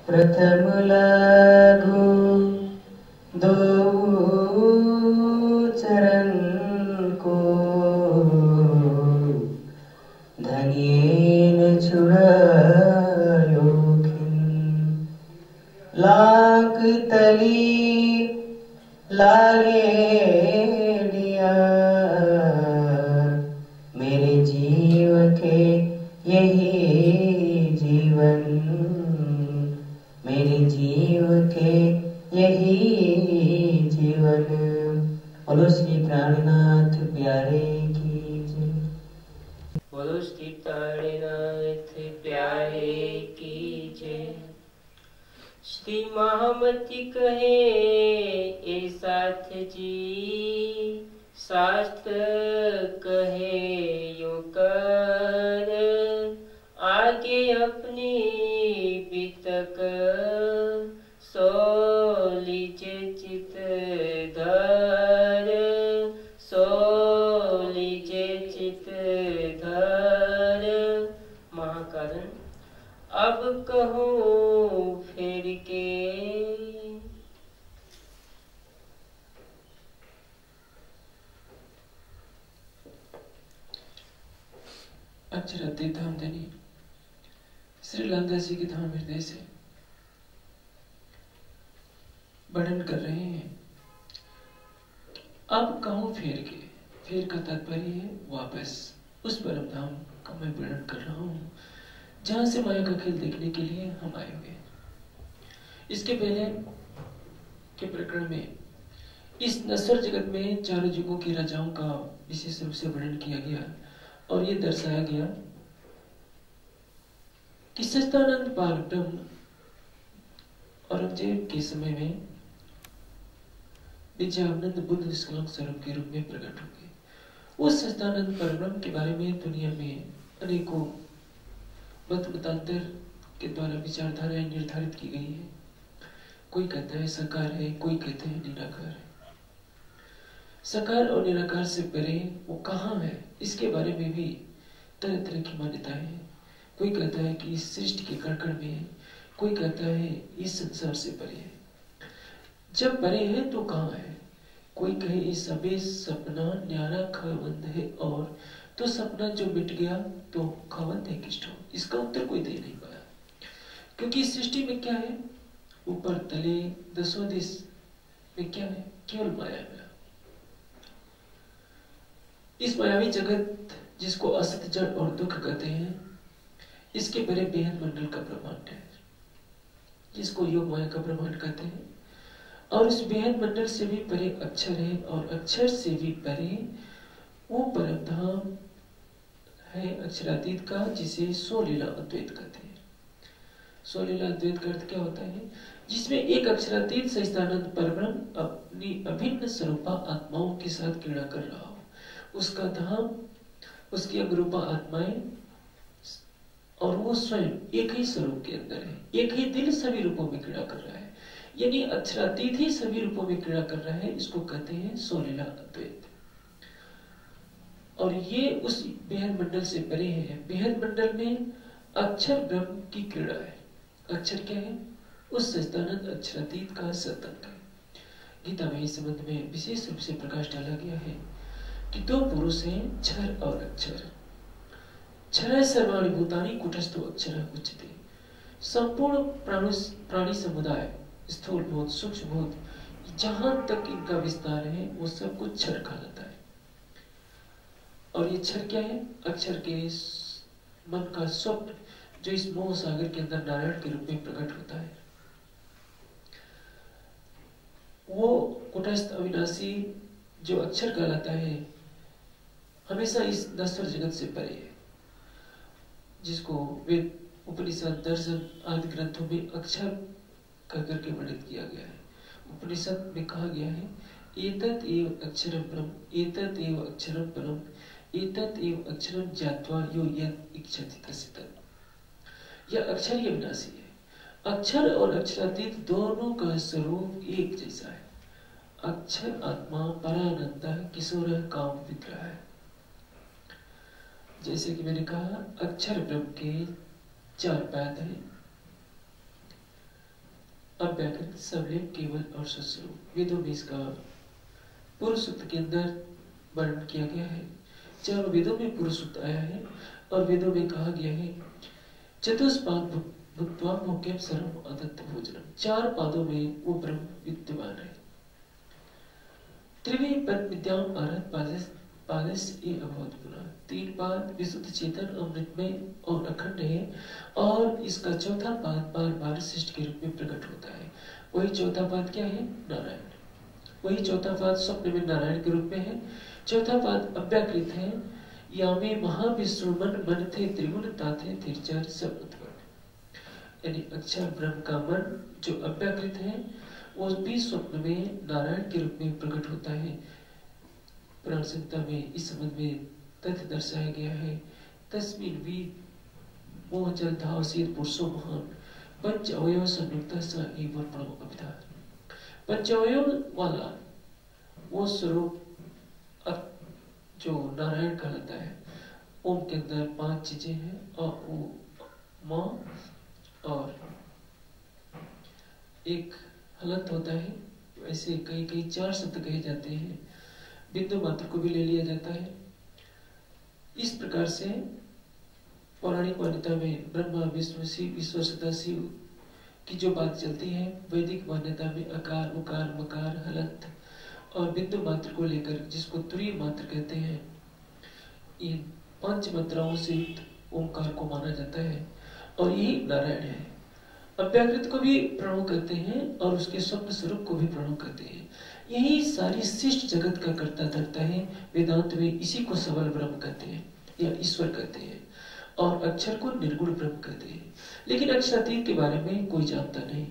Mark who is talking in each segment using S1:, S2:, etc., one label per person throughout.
S1: प्रथम लघु दो चरण को धनियेन छुड़ायो खिन लाख तली लागे दिया मेरे जीव के यही जीवन मेरे जीव के यही जीवन। बोलो श्री प्राणनाथ प्यारे की जय।
S2: बोलो श्री प्राणनाथ प्यारे की जय। श्री महामती कहे ए साथ जी शास्त्र कहे यो कर आगे अपनी बितक सो लीजे चित धर सो लीजे चित धर। महाकारण अब कहूँ फिर के
S3: अक्षरते धाम धनी श्री लंका जी के धाम हृदय से वर्णन कर रहे हैं। अब कहूं फेर के, फेर का तात्पर्य है वापस उस परम धाम का मैं वर्णन कर रहा हूं जहां से माया का खेल देखने के लिए हम आए हुए। इसके पहले के प्रकरण में इस नश्वर जगत में चारों युगों के राजाओं का विशेष रूप से वर्णन किया गया और ये दर्शाया गया कि सच्चिदानंद परब्रह्म औरंगजेब के समय में विद्यानंद बुद्ध निष्कलंक स्वरूप के रूप में प्रकट होंगे। उस सच्चिदानंद परब्रह्म के बारे में दुनिया में अनेकों मत मतांतर के द्वारा विचारधाराएं निर्धारित की गई है। कोई कहता है साकार है, कोई कहते हैं निराकार है। साकार और निराकार से परे वो कहाँ है, इसके बारे में भी तरह तरह की मान्यताएं हैं। कोई कहता है कि इस सृष्टि के कण में है, कोई कहता है इस संसार से परे है। जब परे है तो कहाँ है? कोई कहे इस सबे सपना न्यारा खावंद है और तो सपना जो मिट गया तो खावंद है किष्ट हो। इसका उत्तर कोई दे नहीं पाया, क्योंकि इस सृष्टि में क्या है? ऊपर तले दसों दिश में क्या है? केवल माया है। इस मायावी जगत जिसको असत जड़ और दुख कहते हैं, इसके परे बेहद मंडल का ब्रह्मांड है जिसको योग माया का ब्रह्मांड कहते हैं। और इस बेहद मंडल से भी परे अक्षर है और अक्षर से भी परे वो परम धाम है अक्षरातीत का, जिसे सोलीला अद्वैत कहते हैं। सोलीला अद्वैत का अर्थ क्या होता है? जिसमें एक अक्षरातीत सच्चिदानंद परब्रह्म अपनी अभिन्न स्वरूपा आत्माओं के साथ क्रीड़ा कर रहा हो। उसका धाम, उसकी अगरूपा आत्माएं और वो स्वयं एक ही स्वरूप के अंदर है। एक ही दिल सभी रूपों में क्रीड़ा कर रहा है, यानी अक्षरातीत ही सभी रूपों में क्रीड़ा कर रहा है। इसको कहते हैं सोलीला अद्वैत। और ये उस बेहद मंडल से परे है। बेहद मंडल में अक्षर ब्रह्म की क्रीड़ा है। अक्षर क्या है? उस सच्चिदानंद अक्षरातीत का सतंग है। गीता में इस संबंध में विशेष रूप से प्रकाश डाला गया है कि दो पुरुष हैं, क्षर और अक्षर। क्षर सर्वाणि भूतानि कुटस्थो अक्षरः उच्यते। संपूर्ण प्राणी समुदाय, स्थूल भूत, सूक्ष्म भूत, जहां तक इनका विस्तार है वो सब कुछ क्षर कहलाता है। और ये क्षर क्या है? अक्षर के मन का स्वप्न जो इस मोह सागर के अंदर नारायण के रूप में प्रकट होता है, वो कुटस्थ अविनाशी जो अक्षर कहलाता है हमेशा इस नश्वर जगत से परे है, जिसको वेद, उपनिषद, दर्शन आदि ग्रंथों में अक्षर कहकर के वर्णित किया गया है। उपनिषद में कहा गया है एतत् एव अक्षरम ब्रह्म, एतत् एव अक्षरम परम, एतत् एव अक्षरम ज्ञात्वा यो यत् इच्छति तस्य तत्। यह अक्षर ही अविनाशी है। अक्षर और अक्षरातीत दोनों का स्वरूप एक जैसा है। अक्षर आत्मा परानंद किशोर काम विग्रह है। जैसे कि मैंने कहा, अक्षर ब्रह्म के 4 पाद हैं। अव्याकृत, सबलिंग, केवल और सत्स्वरूप। वेदों में इसका पूर्व सूक्त के अंदर वर्णन किया गया है। 4 वेदों में पूर्व सूक्त आया है और वेदों में कहा गया है चतुष्पाद भुक्त्वा मुख्यम सर्वम अदत्त भोजनम। 4 पादों में वो ब्रह्म विद्यमान है। त्रिवी पद विद्याम भारत पादस ये अभवत पुनः। 3 पाद विशुद्ध चेतन अमृतमय और अखंड है और इसका चौथा पाद बार बार सृष्टि के रूप में प्रकट होता है। वही चौथा पाद क्या है? नारायण। वही चौथा पाद स्वप्न में नारायण के रूप में है। चौथा पाद अव्याकृत है। यामे महाविष्णु मन मन थे त्रिगुण ताथे तिरचर सब उत्पन्न। यानी अक्षर ब्रह्म का मन जो अव्याकृत है वो भी स्वप्न में नारायण के रूप में प्रकट होता है। पुराण संहिता में इस संबंध में तथ्य दर्शाया गया है। तस्मिन् वी मोह जल धावसीत पुरुषो महान पंच अवयव संयुक्त स एव प्रणव अभिधान। पंच अवयव वाला वो स्वरूप जो नारायण कहलाता है। ओम के अंदर 5 चीजें हैं और वो माँ और एक हलंत होता है। ऐसे कई कई 4 शब्द कहे जाते हैं। बिंदु मात्र को भी ले लिया जाता है। इस प्रकार से पौराणिक मान्यता में ब्रह्मा विष्णु शिव ईश्वर सदाशिव की जो बात चलती है, वैदिक मान्यता में अकार उकार मकार हलंत और बिंदु मात्र को लेकर जिसको तुरीय मात्र कहते हैं, इन 5 मात्राओं से युक्त ओंकार को माना जाता है और यही नारायण है। अव्याकृत को भी प्रणव कहते हैं और उसके स्वप्न स्वरूप को भी प्रणव कहते हैं। यही सारी सृष्टि जगत का कर्ता धर्ता है। वेदांत में इसी को सबल ब्रह्म कहते हैं या ईश्वर कहते हैं और अक्षर को निर्गुण ब्रह्म कहते हैं। लेकिन अक्षरातीत के बारे में कोई जानता नहीं।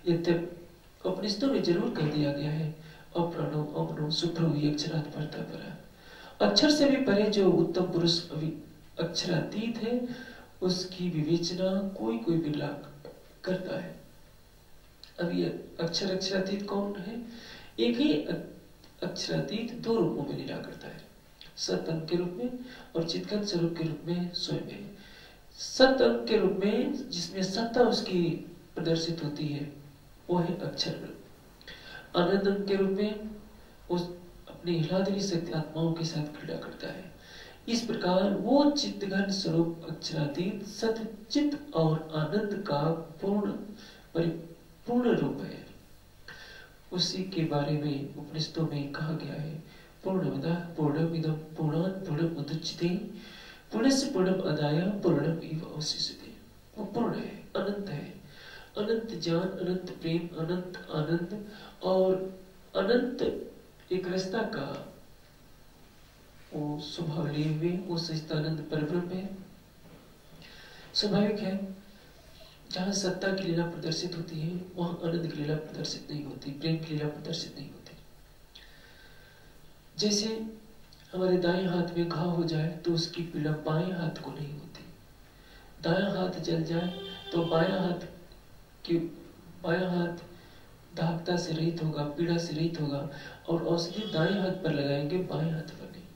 S3: यद्यप उपनिषदों में जरूर कह दिया गया है अप्रणव अमनो सुप्रो ही अक्षरात् परतः परा। अक्षर से भी परे जो उत्तम पुरुष अक्षरातीत है उसकी विवेचना कोई कोई बिरला करता है। अब ये अक्षरातीत कौन है? एक ही अक्षरातीत 2 रूपों में लीला करता है, सत अंग के रूप में और चित्कन स्वरूप के रूप में स्वयं है। सत अंग के रूप में जिसमें सत्ता उसकी प्रदर्शित होती है वो है अक्षर ब्रह्म। आनंद अंग के रूप में उस अपनी हिलाधरी शक्ति आत्माओं के साथ क्रीड़ा करता है। इस प्रकार वो चित्तघन स्वरूप अक्षरातीत सत चित और आनंद का पूर्ण परिपूर्ण रूप है। उसी के बारे में उपनिषदों में कहा गया है पूर्णमदः पूर्णमिदं पूर्णात् पूर्णमुदच्यते पूर्णस्य पूर्णम् आदाय पूर्णम् एव अवशिष्यते। वो पूर्ण है, अनंत है। अनंत ज्ञान, अनंत प्रेम, अनंत आनंद और अनंत एक रस्ता का वो स्वभाव लिए हुए वो सच्चिदानंद परब्रह्म है। स्वाभाविक है जहाँ सत्ता की लीला प्रदर्शित होती है वहाँ आनंद की लीला प्रदर्शित नहीं होती, प्रेम की लीला प्रदर्शित नहीं होती। जैसे हमारे दाएं हाथ में घाव हो जाए तो उसकी पीड़ा बाएं हाथ को नहीं होती। दायां हाथ जल जाए तो बायां हाथ दाहकता से रहित होगा, पीड़ा से रहित होगा और औषधि दाएं हाथ पर लगाएंगे, बाएं हाथ पर नहीं।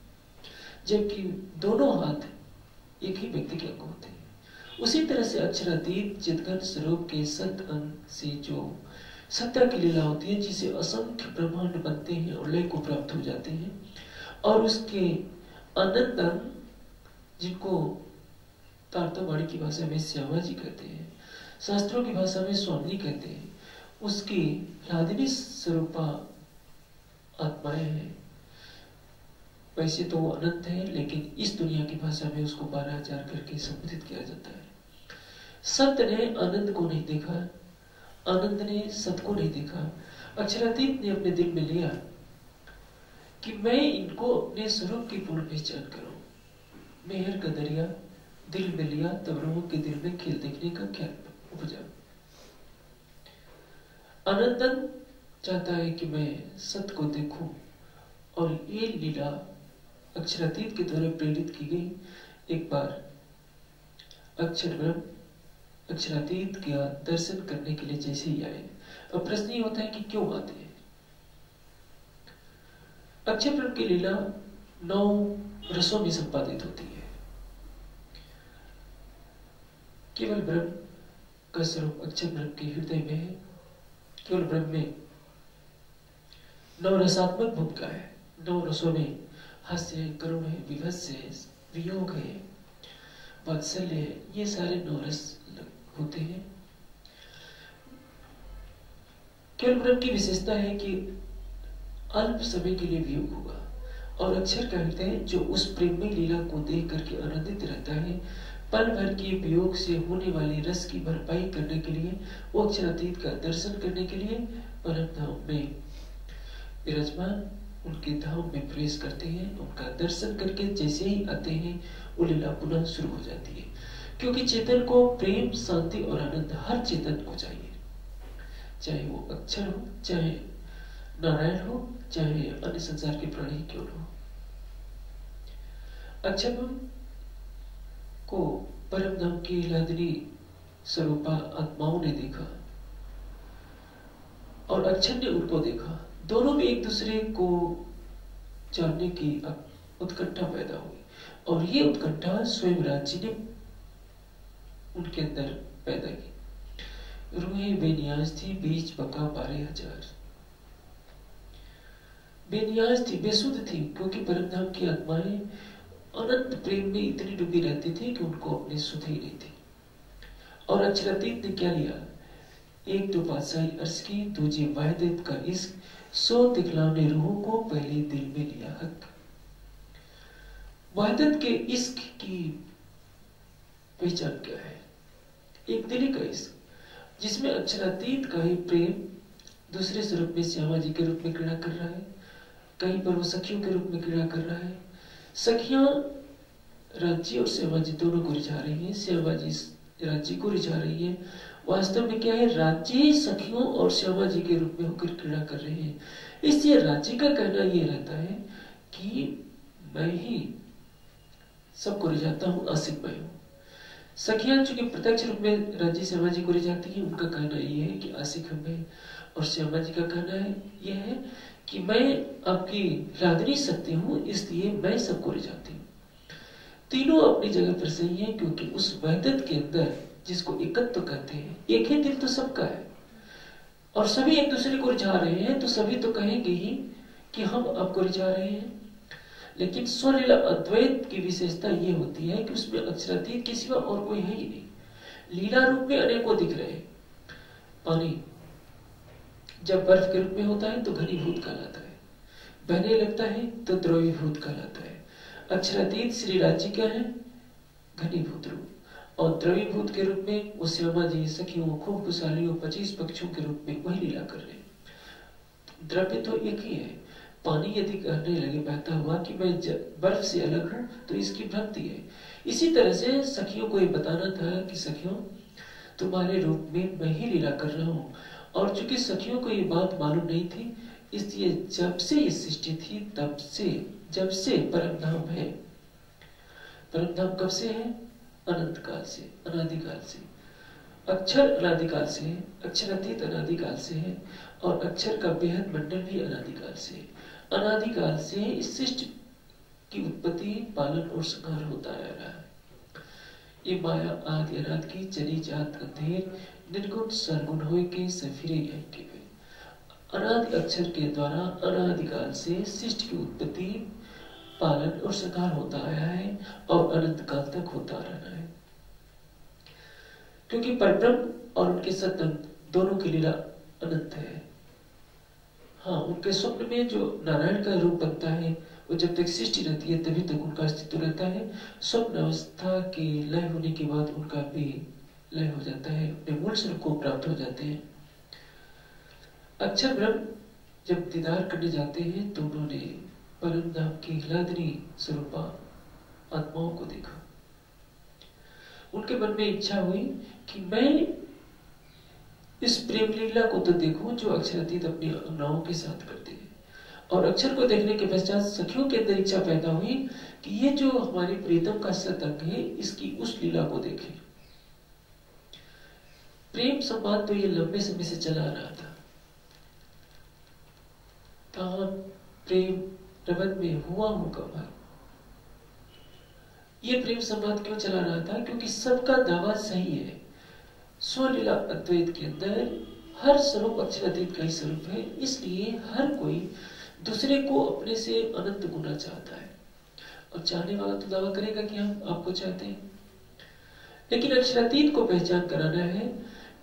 S3: जबकि दोनों हाथ एक ही व्यक्ति के अंग होते हैं। उसी तरह से अक्षरातीत चित्तघन स्वरूप के सत अंग से जो सत्ता की लीला होती है जिसे असंख्य ब्रह्मांड बनते हैं और लय को प्राप्त हो जाते हैं और उसके अनंत अंग जिनको तारतम्यवाणी की भाषा में श्यामा जी कहते हैं, शास्त्रों की भाषा में स्वामी कहते हैं, उसकी लादिनी स्वरूपा आत्माएं हैं। वैसे तो वो अनंत है लेकिन इस दुनिया की भाषा में उसको 12,000 करके संबोधित किया जाता है। सत्य ने आनंद को नहीं देखा, आनंद ने सत को नहीं देखा। अक्षरातीत ने अपने दिल में लिया कि मैं इनको अपने स्वरूप की पूर्ण पहचान करूं। मेहर का दरिया दिल में लिया तब लोगों के दिल में खेल देखने का ख्याल उपजा। आनंदन चाहता है कि मैं सत्य को देखूं और ये लीला अक्षरातीत के द्वारा प्रेरित की गई। एक बार अक्षर ब्रह्म अक्षरातीत का दर्शन करने के लिए जैसे ही आए। अब प्रश्न ये होता है कि क्यों आते हैं? अक्षर ब्रह्म की लीला 9 रसों में संपादित होती है। केवल ब्रह्म का स्वरूप अक्षर ब्रह्म के हृदय में है। केवल ब्रह्म में 9 रसात्मक भूमिका है। 9 रसों में हास्य है, करुण है, विभत्स है, वियोग है, वात्सल्य है, ये सारे 9 रस होते हैं। केवल ब्रह्म की विशेषता है कि अल्प समय के लिए वियोग होगा, और अक्षर का हृदय जो उस प्रेममय लीला को देख करके आनंदित रहता है, पल भर के वियोग से होने वाली रस की भरपाई करने के लिए, वो अक्षरातीत का दर्शन करने के लिए परम धाम में विराजमान उनके धाम में प्रवेश करते हैं। उनका दर्शन करके जैसे ही आते हैं वो लीला पुनः शुरू हो जाती है, क्योंकि चेतन को प्रेम, शांति और आनंद हर चेतन को चाहिए, चाहे वो अक्षर हो, चाहे नारायण हो, चाहे अन्य संसार के प्राणी क्यों हो। अक्षर को परम धाम की लादनी स्वरूपा आत्माओं ने देखा और अक्षर ने उनको देखा। दोनों में एक दूसरे को जानने की उत्कंठा पैदा हुई, और ये उत्कंठा स्वयं राज्य ने उनके अंदर पैदा की। रूहें बेनियाज थी, बीज पका 12,000। बेनियाज थी, बेसुध थी, क्योंकि परमधाम की आत्माएं अनंत प्रेम में इतनी डूबी रहती थी कि उनको अपनी सुध ही नहीं थी। और अक्षरातीत ने क्या लिया? एक तो बादशाही अर्श की, दूजी वाहिदत का इश्क, 100 दिखलाने रूहों को पहले दिल में लिया हक। वाहिदत के इश्क की पहचान क्या है? एक दिली का इश्क, जिसमें अक्षरातीत का ही प्रेम दूसरे स्वरूप में श्यामा जी के रूप में क्रीड़ा कर रहा है, कहीं पर वो सखियों के रूप में क्रीड़ा कर रहा है। सखियां राज्य और श्यामा जी दोनों को रिझा रही है, श्यामा जी राज्य को रिझा रही है। वास्तव में क्या है? राज्य सखियों और श्यामा जी के रूप में होकर क्रीड़ा कर रहे हैं। इसलिए राज्य का कहना यह रहता है कि मैं ही सबको रिझाता हूं, आशिक मैं हूं। सखियां चूंकि प्रत्यक्ष रूप में राज्य श्यामा जी को रिझाती है, उनका कहना यह है कि आशिक हम हैं, और श्यामा जी का कहना है यह है कि मैं आपकी लादनी शक्ति हूं, इसलिए मैं सबको रिझाती हूं। तीनों अपनी जगह पर सही है, क्योंकि उस वहदत के अंदर जिसको एकत्व कहते हैं, एक ही दिल तो सबका है, और सभी एक दूसरे को रिझा रहे हैं, तो सभी तो कहेंगे ही कि हम आपको रिझा रहे हैं। लेकिन स्वलीला अद्वैत की विशेषता ये होती है कि उसमें अक्षरातीत के सिवा और कोई है ही नहीं। लीला रूप में अनेकों दिख रहे हैं। पानी जब बर्फ के रूप में होता है तो घनीभूत कहलाता है, बहने लगता है तो द्रवीभूत कहलाता है। अक्षरातीत श्री राज्य क्या है? घनीभूत रूप, और द्रवीभूत के रूप में वो श्यामा जी सखियों, खूब खुशहालियों, 25 पक्षों के रूप में वही लीला कर रहे हैं। द्रव्य तो एक ही है। पानी यदि कहने लगे बहता हुआ कि मैं बर्फ से अलग हूं, तो इसकी भ्रांति है। इसी तरह से सखियों को ये बताना था कि सखियों, तुम्हारे रूप में मैं ही लीला कर रहा हूं। और चूंकि सखियों को ये बात मालूम नहीं थी, इसलिए जब से ये सृष्टि थी तब से, जब से परमधाम है। परमधाम कब से है? अनंत काल से, अनादिकाल से। अक्षर अनादिकाल से है, अक्षरातीत अनादिकाल से है, और अक्षर का बेहद मंडल भी अनादिकाल से है। अनादिकाल से इस सृष्टि की उत्पत्ति, पालन और संहार होता आ रहा है। ये माया आदि अनाद की चली जात अंधेर, निर्गुण सरगुण होय के सफिरे के वे। अनादि अक्षर के द्वारा अनादिकाल से सृष्टि की उत्पत्ति, पालन और संहार होता आया है, और अनंत काल तक होता रहना है। क्योंकि परब्रह्म और उनके सतंग दोनों की लीला अनंत है। हाँ, उनके स्वप्न में जो नारायण का रूप बनता है, वो जब तक सृष्टि रहती है तभी तक उनका अस्तित्व रहता है। स्वप्न अवस्था के लय होने के बाद उनका भी लय हो जाता है, अपने मूल स्वरूप को प्राप्त हो जाते हैं। अक्षर ब्रह्म जब दीदार करने जाते हैं तो उन्होंने परम धाम की लादनी स्वरूपा आत्माओं को देखा। उनके मन में इच्छा हुई कि मैं इस प्रेम लीला को तो देखूं जो अक्षरातीत अपनी अंगनाओं के साथ करते हैं। और अक्षर को देखने के पश्चात सखियों के अंदर इच्छा पैदा हुई कि ये जो हमारी प्रीतम का सतंग है, इसकी उस लीला को देखें। प्रेम संवाद तो ये लंबे समय से चला रहा था। प्रेम रबन में हुआ हूं कमाल, ये प्रेम संवाद क्यों चला रहा था? क्योंकि सबका दावा सही है। स्वलीला अद्वैत के अंदर हर स्वरूप अक्षरातीत का ही स्वरूप है, इसलिए हर कोई दूसरे को अपने से अनंत गुना चाहता है। और चाहने वाला तो दावा करेगा कि हम आपको चाहते हैं, लेकिन अक्षरातीत को पहचान कराना है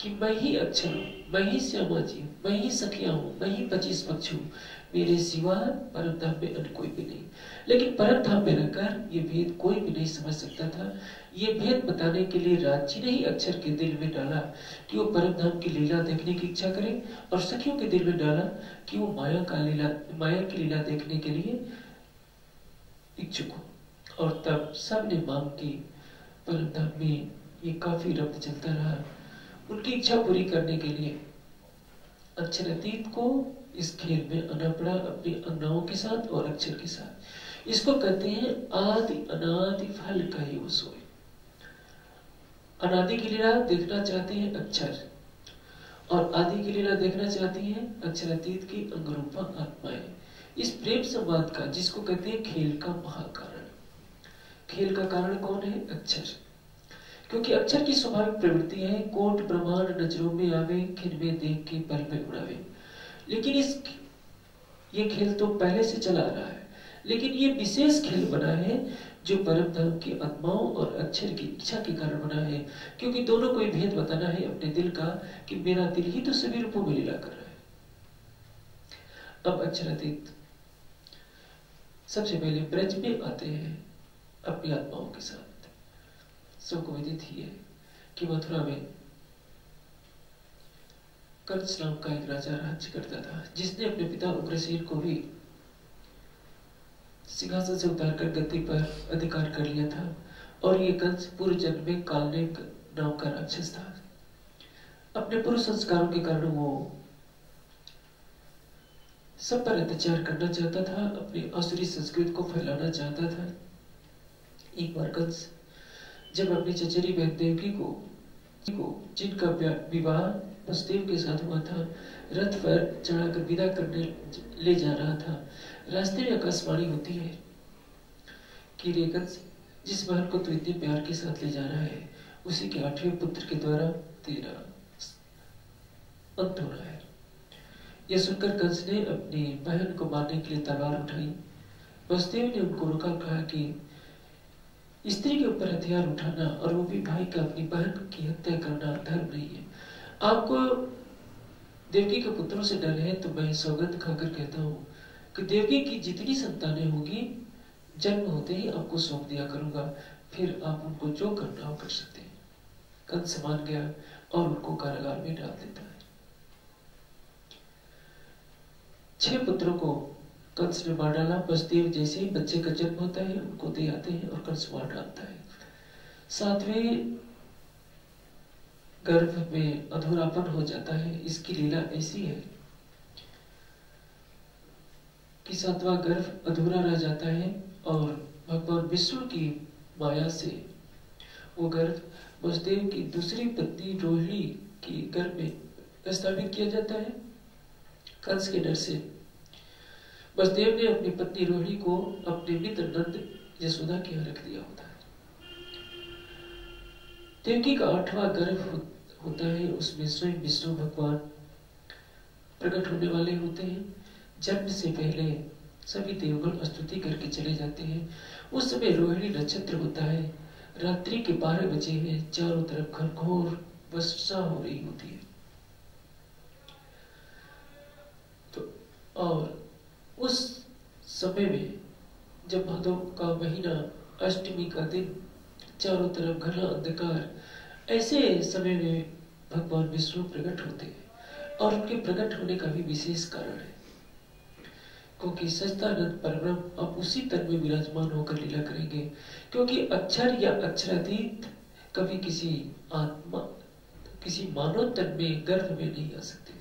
S3: कि मैं ही अक्षर हूँ, मैं ही श्यामा जी हूँ, मैं ही सखिया हूँ, मैं ही 25 पक्ष हूँ, मेरे सिवा परम धाम में अन्य कोई भी नहीं। लेकिन परम धाम में रहकर ये भेद कोई भी नहीं समझ सकता था। ये भेद बताने के लिए राजी ने ही अक्षर के दिल में डाला कि वो परम धाम की लीला देखने की इच्छा करे, और सखियों के दिल में डाला कि वो माया की लीला देखने के लिए इच्छुक हो। और तब सबने मांग की। परम धाम में ये काफी रब्त चलता रहा। उनकी इच्छा पूरी करने के लिए अक्षरातीत को इस खेल में आना पड़ा, अपनी अंगनाओं के साथ और अक्षर के साथ। इसको कहते हैं आदि अनादि फल का ही वो सोए। अनादि की लीला देखना चाहते हैं अक्षर, और आदि की लीला देखना चाहती हैं अक्षरातीत की अंगरूपा आत्माएं। इस प्रेम संवाद का, जिसको कहते हैं खेल का महाकारण, खेल का कारण कौन है? अक्षर। क्योंकि अक्षर की स्वाभाविक प्रवृत्ति है कोट ब्रह्मांड नजरों में आवे, खिन में देख के पल में उड़ावे। लेकिन ये खेल तो पहले से चला आ रहा है, लेकिन ये विशेष खेल बना है जो परम धाम की आत्माओं और अक्षर की इच्छा के कारण बना है। क्योंकि दोनों को भेद बताना है अपने दिल का कि मेरा दिल ही तो सभी रूपों में लीला कर रहा है। अब अक्षरातीत सबसे पहले ब्रज में आते हैं अपनी आत्माओं के साथ। सबको विदित ही है कि मथुरा में कंस नाम का एक राजा राज्य करता था, जिसने अपने पिता उग्रसेन को भी सिंहासन से उतारकर गद्दी पर अधिकार कर लिया था। और ये कंस पूर्व जन्म में कालनेक नाम का राक्षस था। अपने पूर्व संस्कारों के कारण वो सब पर अत्याचार करना चाहता था, अपनी आसुरी संस्कृति को फैलाना चाहता था। एक बार कंस जब अपनी चचेरी बहन देवकी को जिनका विवाह वसुदेव के साथ हुआ था, रथ पर चढ़ाकर विदा करने ले जा रहा था, रास्ते में आकाशवाणी होती है कि रे कंस, जिस बहन को तू इतने प्यार के साथ ले जा रहा है, उसी के 8वें पुत्र के द्वारा तेरा अंत हो रहा है। यह सुनकर कंस ने अपनी बहन को मारने के लिए तलवार उठाई। वसुदेव ने उनको रोका, कहा कि स्त्री के ऊपर हथियार उठाना और वो भी भाई का अपनी बहन की हत्या करना धर्म नहीं है। आपको देवकी के पुत्रों से डर है तो मैं सौगंध खाकर कहता हूँ कि देवकी की जितनी संतानें होगी जन्म होते ही आपको सौंप दिया करूंगा, फिर आप उनको जो करना हो कर सकते हैं। कंस मान गया और उनको कारागार में डाल देता है। 6 पुत्रों को कंस ने मार डाला। वसुदेव जैसे ही बच्चे का जन्म होता है उनको दे आते हैं और कंस मार डालता है। 7वें गर्भ में अधूरापन हो जाता है। इसकी लीला ऐसी है कि 7वां गर्भ अधूरा रह जाता है और भगवान विष्णु की माया से वो गर्भ वसुदेव की दूसरी पत्नी रोहिणी की गर्भ में स्थापित किया जाता है। कंस के डर से वसुदेव ने अपनी पत्नी रोहिणी को अपने मित्र नंद यशोदा के यहाँ रख दिया होता है। देवकी का 8वां गर्भ होता है, उसमें स्वयं विष्णु भगवान प्रकट होने वाले होते हैं। जन्म से पहले सभी देवगण स्तुति करके चले जाते हैं। उस समय रोहिणी नक्षत्र होता है। रात्रि के 12 बजे में चारों तरफ घनघोर वर्षा हो रही होती है। तो और उस समय में जब भादव का महीना, अष्टमी का दिन, चारों तरफ घना अंधकार, ऐसे समय में भगवान विष्णु प्रकट होते हैं। और उनके प्रकट होने का भी विशेष कारण है, क्योंकि सच्चिदानंद परब्रह्म अब उसी तन में विराजमान होकर लीला करेंगे। क्योंकि अक्षर या अक्षरातीत कभी किसी मानव तन में गर्भ में नहीं आ सकते,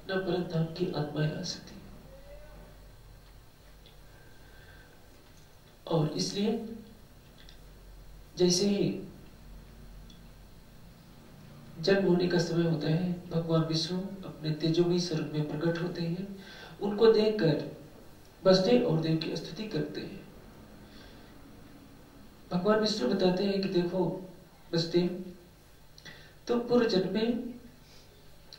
S3: न परम धाम की आत्माएं आ सकती। और इसलिए जैसे ही जन्म होने का समय होता है, भगवान विष्णु अपने तेजोमयी स्वरूप में प्रकट होते हैं। उनको देखकर वसुदेव और देव की स्तुति करते हैं भगवान विष्णु बताते हैं कि देखो वसुदेव, तुम पूर्व जन्म में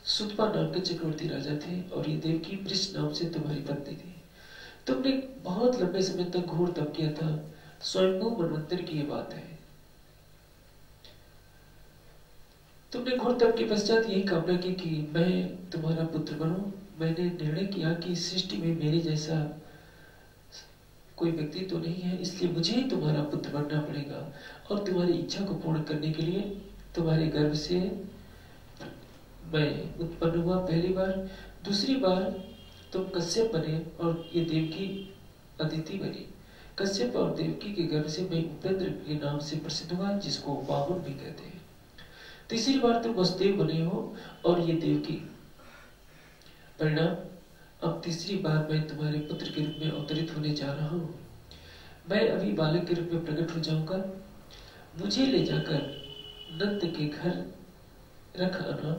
S3: सुतपा नाम के चक्रवर्ती राजा थे और ये देवकी वृष नाम से तुम्हारी पत्नी थी। तुमने बहुत लंबे समय तक घोर तप किया था। स्वयंभू मनवंतर की ये बात है। तुमने घोर तप के पश्चात यही कामना की कि मैं तुम्हारा पुत्र बनूं। मैंने निर्णय किया कि इस सृष्टि में मेरे जैसा कोई व्यक्ति तो नहीं है, इसलिए मुझे ही तुम्हारा पुत्र बनना पड़ेगा। और तुम्हारी इच्छा को पूर्ण करने के लिए तुम्हारे गर्भ से मैं उत्पन्न हुआ पहली बार। दूसरी बार तुम कश्यप बने और ये देवकी अदिति बनी। कश्यप और देवकी के गर्भ से मैं उपेंद्र के नाम से प्रसिद्ध हुआ, जिसको वामन भी कहते हैं। तीसरी बार तुम वसुदेव बने हो और ये देवकी। परिणाम, अब तीसरी बार मैं तुम्हारे पुत्र के रूप में अवतरित होने जा रहा हूँ। मैं अभी बालक के रूप में प्रकट हो जाऊंगा। मुझे ले जाकर नंद के घर रख आना।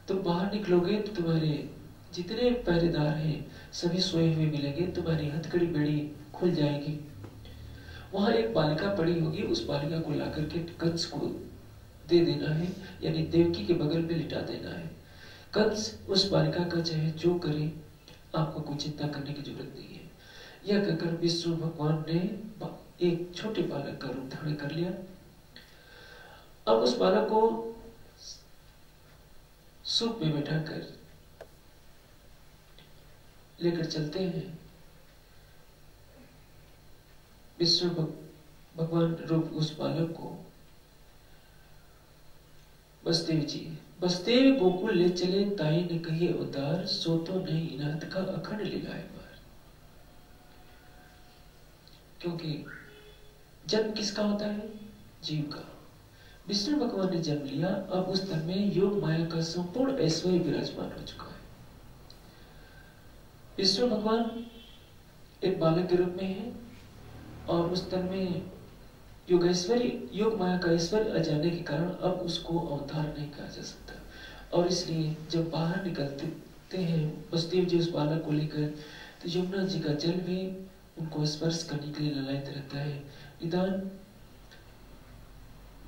S3: तुम बाहर निकलोगे तो तुम्हारे जितने पहरेदार हैं सभी सोए हुए मिलेंगे। तुम्हारी हथकड़ी बेड़ी खुल जाएगी। वहां एक बालिका पड़ी होगी, उस बालिका को लाकर के कंस को दे देना है, यानी देवकी के बगल में लिटा देना है। कंस उस बालिका का चाहे जो करे, आपको कोई चिंता करने की जरूरत नहीं है। यह कहकर विष्णु भगवान ने एक छोटे बालक का रूप धारण कर लिया। अब उस बालक को सूप में बैठाकर लेकर चलते हैं। विष्णु भगवान रूप उस बालक को वसुदेव जी, वसुदेव गोकुल ले चले, ताई ने कही अवतार, सो तो नहीं इनात का अखंड लीलाए बार। क्योंकि जन्म किसका होता है? जीव का। विष्णु भगवान ने जन्म लिया। अब उस तन में योग माया का संपूर्ण ऐश्वर्य विराजमान हो चुका है। विष्णु भगवान एक बालक के रूप में है और उस तन में योग ऐश्वर्य, योग माया का ऐश्वर्य आ जाने के कारण अब उसको अवतार नहीं कहा जा सकता। और इसलिए जब बाहर निकलते हैं वसुदेव जी उस बालक को लेकर, तो यमुना जी का जल भी उनको स्पर्श करने के लिए ललायित रहता है। निदान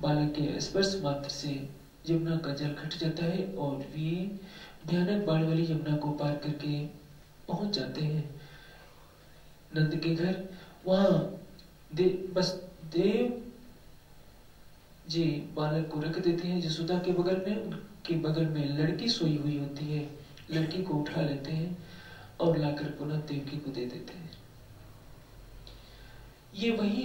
S3: बालक के स्पर्श मात्र से यमुना का जल घट जाता है और वे भयानक बाढ़ वाली यमुना को पार करके पहुंच जाते हैं नंद के घर। वहां बस देव जी बालक को रख देते हैं यशोदा के बगल में। उनके बगल में लड़की सोई हुई होती है। लड़की को उठा लेते हैं और लाकर पुनः देवकी को दे देते हैं। ये वही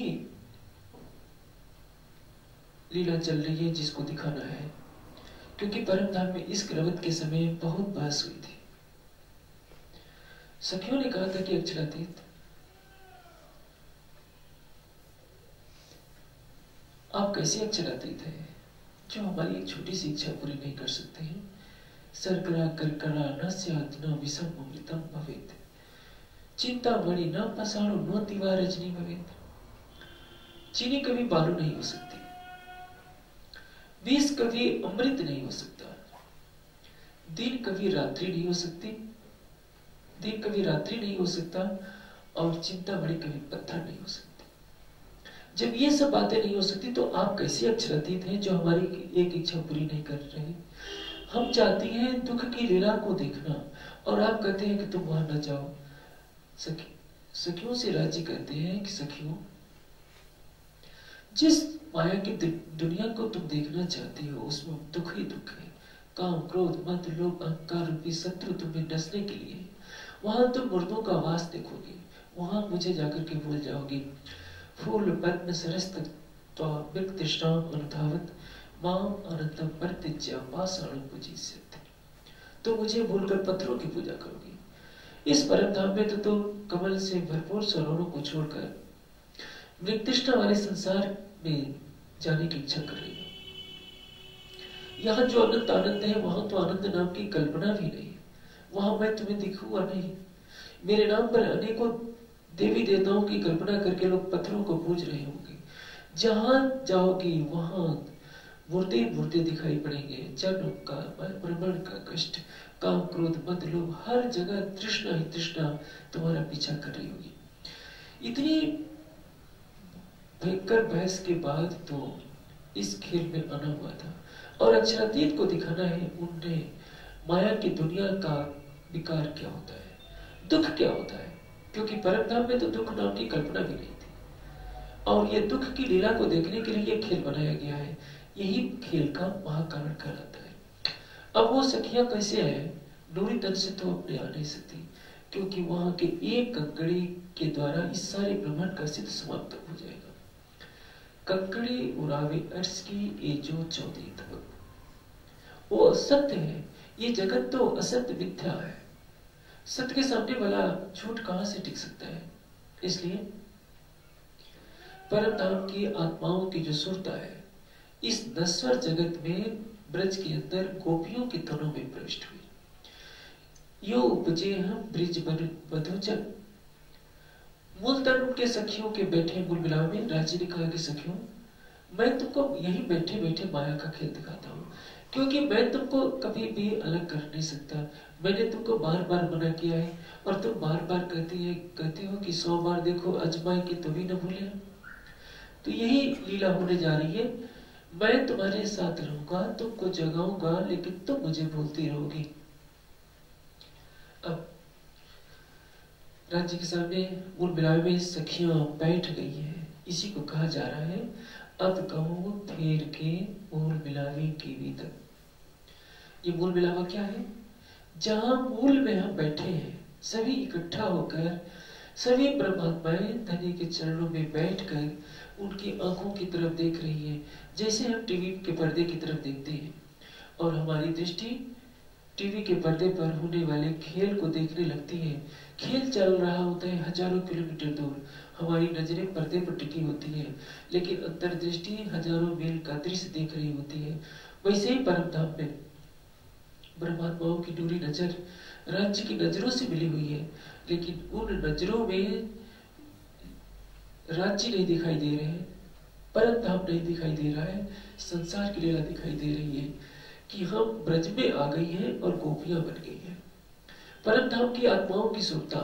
S3: लीला चल रही है जिसको दिखाना है, क्योंकि परम धाम में इस क्रवत के समय बहुत बहस हुई थी। सखियों ने कहा था कि अक्षरातीत आप कैसे अक्षरातीत हैं जो हमारी एक छोटी सी इच्छा पूरी नहीं कर सकते हैं। सर्करा कर्करा न स्यात् न विषम अमृतम भवेत्, चिंतामणि न पसाणु न दिवा रजनी भवेत्। चीनी कभी बालू नहीं हो सकती, विष कभी अमृत नहीं हो सकता, दिन कभी रात्रि नहीं हो सकती, दिन कभी रात्रि नहीं हो सकता, और चिंतामणि कभी पत्थर नहीं हो सकती। जब ये सब बातें नहीं हो सकती तो आप कैसे अक्षरातीत हैं जो हमारी एक इच्छा पूरी नहीं कर रहे। हम चाहती हैं दुख की लीला को देखना और आप कहते हैं कि तुम वहां न जाओ। सखियों से राज्य कहते हैं कि सखियों, जिस माया की दुनिया को तुम देखना चाहती हो उसमें दुख ही दुख है। काम क्रोध मद लोभ अहंकार रूपी शत्रु तुम्हें डसने के लिए। वहां तुम मुर्दों का वास देखोगे, वहां मुझे जाकर के भूल जाओगी। फूल पद्म सरस्त तृष्णाम अनुधावत माम अनंतम परित्यज्य पाषाणं पूजिष्यते। तो मुझे भूलकर पत्थरों की पूजा करोगी। इस परम धाम में तो तुम कमल से भरपूर सरोवरों को छोड़कर मृगतृष्णा वाले संसार में जाने की इच्छा कर रही हो। यहाँ जो अनंत आनंद है वहां तो आनंद नाम की कल्पना भी नहीं। वहां मैं तुम्हें दिखूंगा नहीं। मेरे नाम पर अनेकों देवी देवताओं की कल्पना करके लोग पत्थरों को पूज रहे होंगे। जहां जाओगी वहां मूर्ति मूर्ति दिखाई पड़ेंगे। जन्म का मरण का कष्ट, काम क्रोध मद लोभ, हर जगह तृष्णा ही तृष्णा तुम्हारा पीछा कर रही होगी। इतनी भयंकर बहस के बाद तो इस खेल में आना हुआ था और अक्षरातीत को दिखाना है उन्हें माया की दुनिया का विकार क्या होता है, दुख क्या होता है, क्योंकि परम धाम में तो दुख नाम की कल्पना भी नहीं थी और ये दुख की लीला को देखने के लिए ये खेल बनाया गया है। यही खेल का महाकारण कहलाता है। अब वो सखियां कैसे है, नूरी तन से तो अपने आ नहीं सकती, क्योंकि वहां के एक कंकड़ी के द्वारा इस सारे ब्रह्मांड का सिद्ध समाप्त हो जाएगा। कंकड़ी उड़ावे अर्श की ये जो चौधरी तब, वो असत्य है। ये जगत तो असत्य मिथ्या है। सत्य के सामने वाला झूठ कहां से टिक सकता है। इसलिए परम धाम की आत्माओं की जो सुरता है इस नश्वर जगत में ब्रज के अंदर गोपियों के तनों में प्रविष्ट हुई। यो उपजे हम ब्रिज बधुचन। मूलतन उनके सखियों के बैठे मूल मिलाव में राजी ने कहा कि सखियों, मैं तुमको यही बैठे बैठे माया का खेल दिखाता हूँ, क्योंकि मैं तुमको कभी भी अलग कर नहीं सकता। मैंने तुमको बार बार मना किया है और तुम बार बार कहती हो कि 100 बार देखो अजमाए कि तो भी न भूले। तो यही लीला होने जा रही है। मैं तुम्हारे साथ रहूंगा, तुमको जगाऊंगा, लेकिन तुम मुझे भूलती रहोगी। अब राज्य के सामने मूल मिलावे में सखियां बैठ गई हैं। इसी को कहा जा रहा है अब कहो फेर के मूल मिलावे की भी तक। ये मूल मिलावा क्या है? जहां मूल में हम बैठे हैं, सभी इकट्ठा होकर, सभी परमात्माएं धनी के चरणों में बैठकर उनकी आंखों की तरफ देख रही है, जैसे हम टीवी के पर्दे की तरफ देखते हैं और हमारी दृष्टि टीवी के पर्दे पर होने वाले खेल को देखने लगती है। खेल चल रहा होता है हजारों किलोमीटर दूर, हमारी नजरें पर्दे पर टिकी होती है, लेकिन अंतर्दृष्टि हजारों मील का दृश्य देख रही होती है। वैसे ही परम धाम में परमात्माओं की दूरी नजर राज्य की नजरों से मिली हुई है, लेकिन उन नजरों में राज्य नहीं दिखाई दे रहे हैं, परम धाम नहीं दिखाई दे रहा है, संसार की लीला दिखाई दे रही है कि हम ब्रज में आ गई हैं और गोपियां बन गई हैं। परम धाम की आत्माओं की सुरता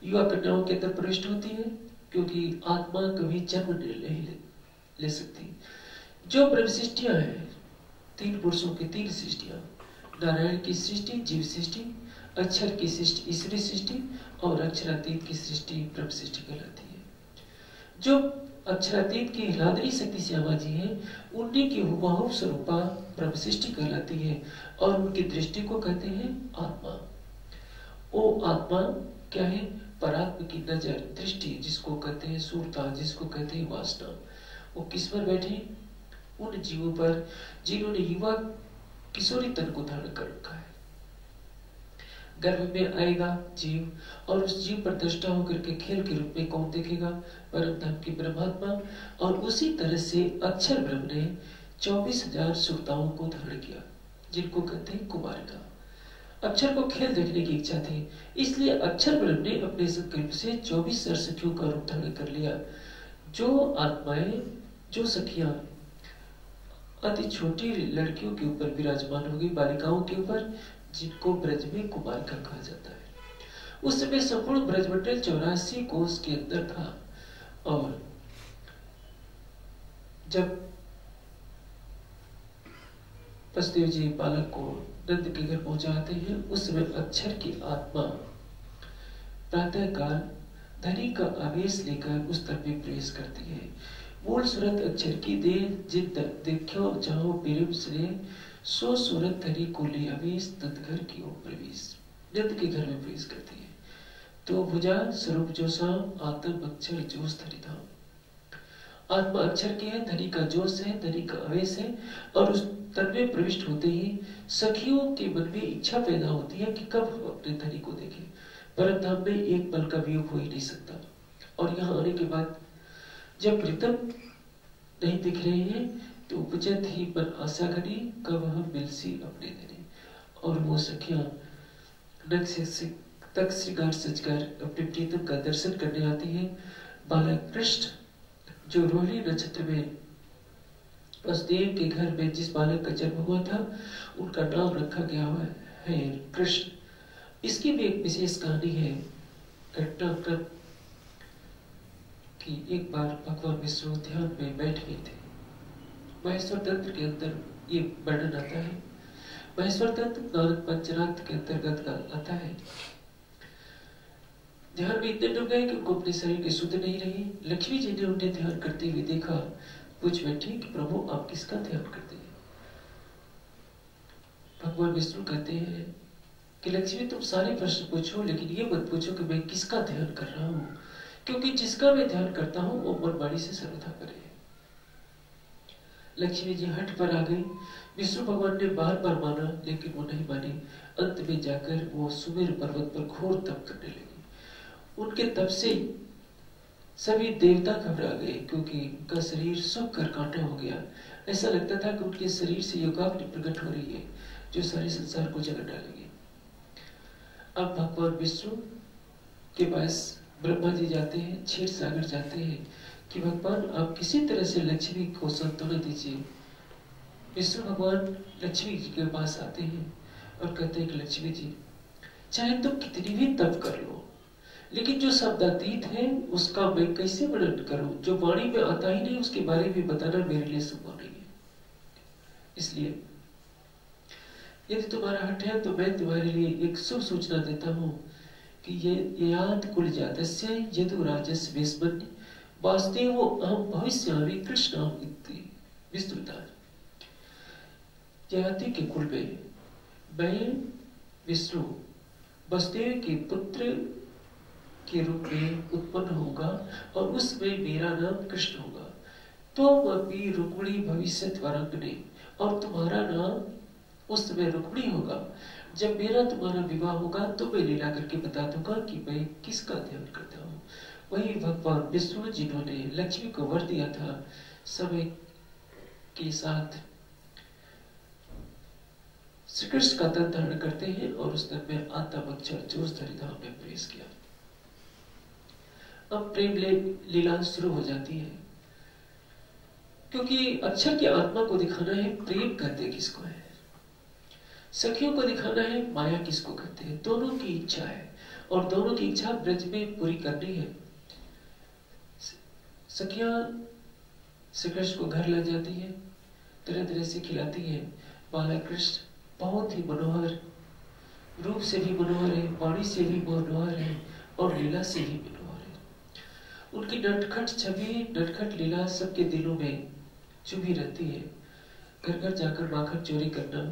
S3: युवा कन्याओं के अंदर प्रविष्ट होती है, क्योंकि आत्मा कभी जन्म नहीं ले सकती। जो ब्रह्म सृष्टियां हैं, 3 पुरुषों की 3 सृष्टियां, नारायण की सृष्टि, जीव सृष्टि, अक्षर की सृष्टि, ईश्वरी सृष्टि और अक्षरातीत की सृष्टि ब्रह्म सृष्टि कहलाती है। जो अक्षरातीत की हिलादरी शक्ति श्यामा जी है, उन्हीं की हुबहू स्वरूपा ब्रह्म सृष्टि कहलाती है और उनकी दृष्टि को कहते हैं आत्मा। वो आत्मा क्या है? परात्म की नजर, दृष्टि, जिसको कहते हैं सूरता, जिसको कहते हैं वासना। वो किस पर बैठे? उन जीवों पर जिन्होंने युवा किशोरी तन को धारण कर रखा है। गर्भ में आएगा जीव और उस जीव पर दृष्टा होकर के खेल के रूप में कौन देखेगा? परम धाम की परमात्मा। और उसी तरह से अक्षर ब्रह्म ने 24,000 सुरताओं को धारण किया, जिनको कहते हैं कुमारिका। अक्षर को खेल देखने की इच्छा थी, इसलिए अक्षर ब्रह्म ने अपने संकल्प से 24 सखियों का रूप धारण कर लिया। जो आत्माएं, जो सखियां अति छोटी लड़कियों के ऊपर विराजमान हो गई, बालिकाओं के ऊपर, जिनको ब्रज में कुमारिका कहा जाता है। उस समय संपूर्ण ब्रजमंडल 84 कोस के अंदर था और जब वसुदेव जी बालक को नंद के घर पहुंचाते हैं, उस समय अक्षर की आत्मा प्रातः काल धनी का आवेश लेकर उस तक में प्रवेश करती है। मूल सूरत अक्षर की दे जिन देखो जाओ प्रेम से, सो सूरत धनी को ले आवेश नंद घर की ओर प्रवेश, नंद के घर में प्रवेश करती है। तो भुजा स्वरूप जो साम आत्म अक्षर जोश धनी धाम। आत्मा अक्षर की है, धनी का जोश है, धनी का आवेश है और उस तन में प्रविष्ट होते ही सखियों के मन में इच्छा पैदा होती है कि कब हम अपने धनी को देखें। परम धाम में एक पल का वियोग हो ही नहीं सकता। और यहाँ आने के बाद जब प्रीतम नहीं दिख रहे हैं तो उपजत ही मन आशा घनी, कब हम मिलसी अपने धनी। और वो सखियां नग से तक श्रृंगार सजकर अपने प्रीतम का दर्शन करने आती है। बालक कृष्ण जो रोहिणी नक्षत्र में वसुदेव के घर में जिस बालक का जन्म हुआ था, उनका नाम रखा गया हुआ है कृष्ण। इसकी भी एक विशेष कहानी है, घटनाक्रम कि एक बार भगवान विष्णु ध्यान में बैठ गए थे। महेश्वर तंत्र के अंदर ये वर्णन आता है। महेश्वर तंत्र नारद पंचरात्र के अंतर्गत आता है। ध्यान में इतने डूब गए कि उनको अपने शरीर की सुध नहीं रही। लक्ष्मी जी ने उन्हें ध्यान करते हुए देखा, पूछ बैठी कि प्रभु आप किसका ध्यान करते हैं? भगवान विष्णु कहते हैं कि लक्ष्मी तुम सारे प्रश्न पूछो, लेकिन ये मत पूछो कि मैं किसका ध्यान कर रहा हूँ, क्योंकि जिसका मैं ध्यान करता हूँ वो मनमानी से सर्वथा करे। लक्ष्मी जी हट पर आ गई। विष्णु भगवान ने बार बार माना, लेकिन वो नहीं मानी। अंत में जाकर वो सुमेर पर्वत पर घोर तप करने लगी। उनके तप से सभी देवता घबरा गए, क्योंकि उनका शरीर सूख कर कांटा हो गया। ऐसा लगता था कि उनके शरीर से योगाग्नि प्रकट हो रही है, जो सारे संसार को जगा डालेगी। अब भगवान विष्णु के पास ब्रह्मा जी जाते हैं, क्षीर सागर जाते हैं कि भगवान आप किसी तरह से लक्ष्मी को सांत्वना दीजिए। विष्णु भगवान लक्ष्मी जी के पास आते हैं और कहते हैं कि लक्ष्मी जी, चाहे तुम कितनी भी तप कर लो, लेकिन जो शब्दातीत है उसका मैं कैसे वर्णन करूं? जो वाणी में आता ही नहीं उसके बारे में बताना मेरे लिए संभव नहीं है। इसलिए यदि तुम्हारा हट है तो मैं तुम्हारे लिए एक शुभ सूचना देता हूं कि ये याद कुल जातस्य यदु राजस्य वेस्मन्य वासुदेवो अहम भविष्यामि कृष्णाम इति विस्तृता। ययाति के कुल में मैं विष्णु वसुदेव के पुत्र के रूप में उत्पन्न होगा और उसमें मेरा नाम कृष्ण होगा। तो अभी रुक्मिणी भविष्य वरांगने, और तुम्हारा नाम उस समय रुक्मिणी होगा। जब मेरा तुम्हारा विवाह होगा तो मैं लीला करके बता दूंगा कि मैं किसका ध्यान करता हूँ। वही भगवान विष्णु जिन्होंने लक्ष्मी को वर दिया था, समय के साथ श्री कृष्ण का तन धारण करते हैं और उस तन में आत्मा बच्चा जोशधरी धाम में प्रवेश किया। अब प्रेम लीला शुरू हो जाती है, क्योंकि अक्षर की आत्मा को दिखाना है प्रेम कहते किसको है, सखियों को दिखाना है माया किसको कहते हैं। दोनों की इच्छा है और दोनों की इच्छा ब्रज में पूरी करनी है। सखियां श्री कृष्ण को घर ले जाती है, तरह तरह से खिलाती है। बाला कृष्ण बहुत ही मनोहर, रूप से भी मनोहर है, वाणी से भी मनोहर है और लीला से भी मनोहर है। उनकी नटखट छवि, नटखट लीला सबके दिलों में चुभी रहती है। घर घर जाकर माखन चोरी करना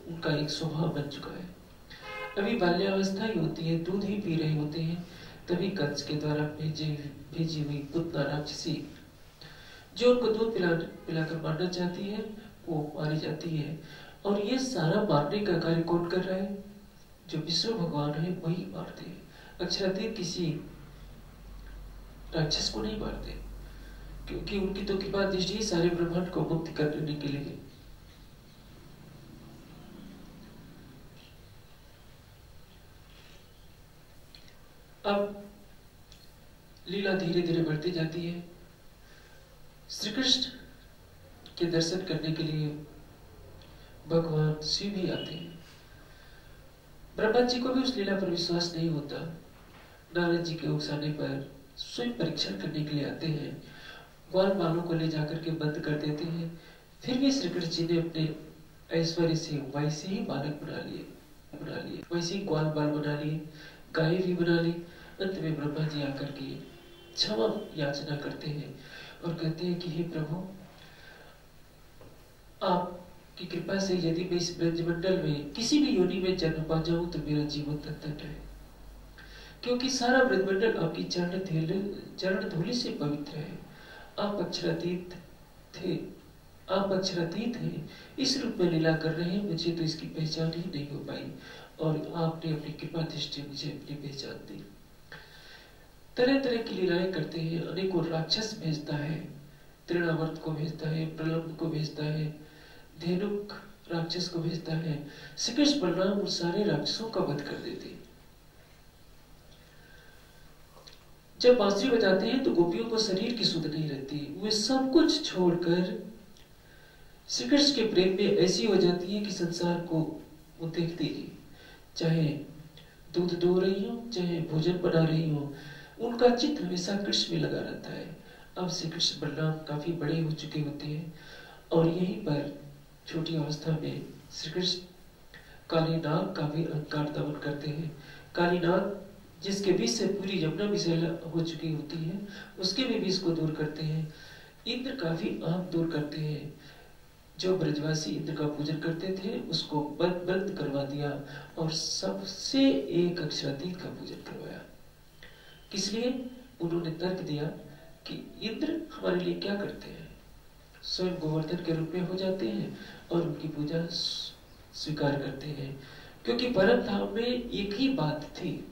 S3: उनका एक स्वभाव बन चुका है। अभी बाल्यावस्था ही होती है, दूध ही पी रहे होते हैं, तभी कंस के द्वारा भेजी हुई पुतना राक्षसी जो उनको दूध पिलाकर मारना चाहती है, वो मारी जाती है। और ये सारा मारने का कार्य कौन कर रहा है? जो विष्णु भगवान है वही मारते हैं। अक्षरातीत किसी राक्षस को नहीं मारते, क्योंकि उनकी तो कृपा दृष्टि सारे ब्रह्मांड को मुक्त करने के लिए। अब लीला धीरे धीरे बढ़ती जाती है। श्री कृष्ण के दर्शन करने के लिए भगवान शिव भी आते हैं। ब्रह्मा जी को भी उस लीला पर विश्वास नहीं होता। नारद जी के उकसाने पर स्वयं परीक्षण करने के लिए आते हैं। ग्वाल बालों को ले जाकर के बंद कर देते हैं। फिर भी श्री कृष्ण जी ने अपने ऐश्वर्य से वैसे ही बालक बना लिए, वैसे ही ग्वाल बाल बना लिए, गाय भी बना ली। अंत में ब्रह्मा जी आकर के क्षमा याचना करते हैं और कहते हैं कि हे प्रभु, आपकी कृपा से यदि मैं इस ब्रजमंडल में किसी भी योनि में जन्म पा जाऊं तो मेरा जीवन धन्य है, क्योंकि सारा ब्रजमंडल आपकी चरण धूलि से पवित्र है। आप अक्षरातीत थे, आप अक्षरातीत हैं, इस रूप में लीला कर रहे हैं, मुझे तो इसकी पहचान ही नहीं हो पाई और आपने अपनी कृपा दृष्टि मुझे अपनी पहचान दी। तरह तरह की लीलाएं करते हैं। अनेकों राक्षस भेजता है, तृणावर्त को भेजता है, प्रलंब को भेजता है, धेनुक राक्षस को भेजता है। श्री कृष्ण बलराम उन सारे राक्षसों का वध कर देते हैं। जब बांसुरी बजाते हैं तो गोपियों को शरीर की सुध नहीं रहती, वे सब कुछ छोड़कर श्री कृष्ण के प्रेम में ऐसी हो जाती है कि संसार को वो देखती नहीं। चाहे दूध दो रही हो, चाहे भोजन बना रही हो, उनका चित्र हमेशा कृष्ण में लगा रहता है। अब श्री कृष्ण बलराम काफी बड़े हो चुके होते हैं और यहीं पर छोटी अवस्था में श्री कृष्ण काली नाग का भी अहंकार दमन करते हैं। काली नाग जिसके बीच से पूरी यमुना विषैला हो चुकी होती है, उसके भी बीच को दूर करते हैं। इंद्र का भी अहम दूर करते हैं। जो ब्रजवासी इंद्र का पूजन करते थे उसको बंद करवा दिया और सबसे एक अक्षरातीत का पूजन करवाया। इसलिए उन्होंने तर्क दिया कि इंद्र हमारे लिए क्या करते हैं, स्वयं गोवर्धन के रूप में हो जाते हैं और उनकी पूजा स्वीकार करते हैं। क्योंकि परम धाम में एक ही बात थी